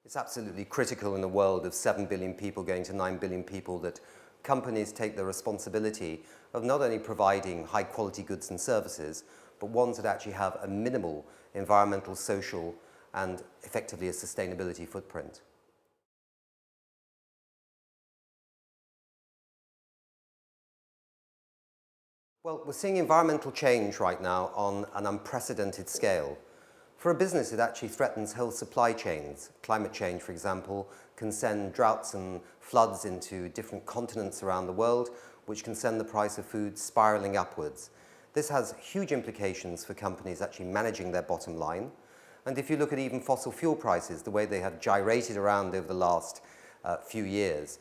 It's absolutely critical in a world of 7 billion people going to 9 billion people that companies take the responsibility of not only providing high quality goods and services, but ones that actually have a minimal environmental, social, and effectively a sustainability footprint. Well, we're seeing environmental change right now on an unprecedented scale. For a business, it actually threatens whole supply chains. Climate change, for example, can send droughts and floods into different continents around the world, which can send the price of food spiraling upwards. This has huge implications for companies actually managing their bottom line. And if you look at even fossil fuel prices, the way they have gyrated around over the last few years,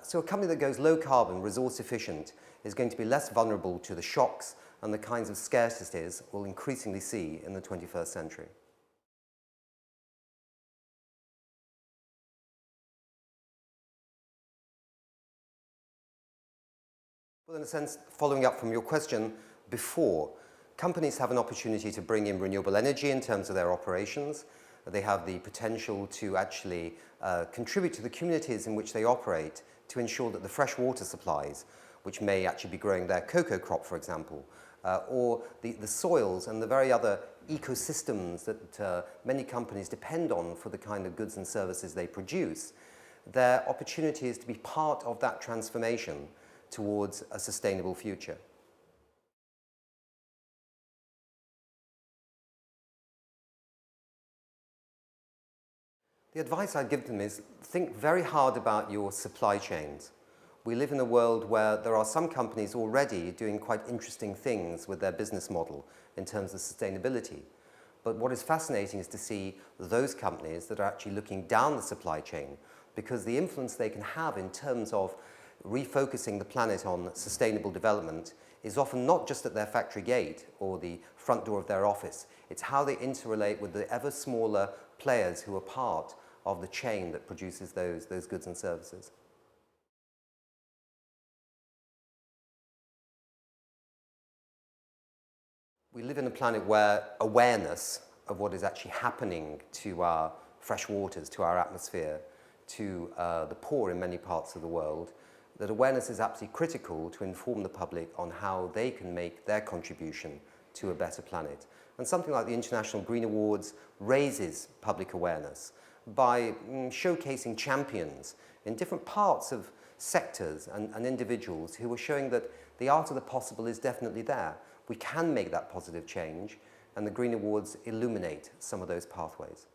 so a company that goes low carbon, resource efficient, is going to be less vulnerable to the shocks and the kinds of scarcities we'll increasingly see in the 21st century. Well, in a sense, following up from your question before, companies have an opportunity to bring in renewable energy in terms of their operations. They have the potential to actually contribute to the communities in which they operate to ensure that the fresh water supplies, which may actually be growing their cocoa crop, for example, or the soils and the very other ecosystems that many companies depend on for the kind of goods and services they produce, their opportunity is to be part of that transformation towards a sustainable future. The advice I'd give them is think very hard about your supply chains. We live in a world where there are some companies already doing quite interesting things with their business model in terms of sustainability. But what is fascinating is to see those companies that are actually looking down the supply chain, because the influence they can have in terms of refocusing the planet on sustainable development is often not just at their factory gate or the front door of their office. It's how they interrelate with the ever smaller players who are part of the chain that produces those goods and services. We live in a planet where awareness of what is actually happening to our fresh waters, to our atmosphere, to the poor in many parts of the world, that awareness is absolutely critical to inform the public on how they can make their contribution to a better planet. And something like the International Green Awards raises public awareness by showcasing champions in different parts of sectors and individuals who are showing that the art of the possible is definitely there. We can make that positive change, and the Green Awards illuminate some of those pathways.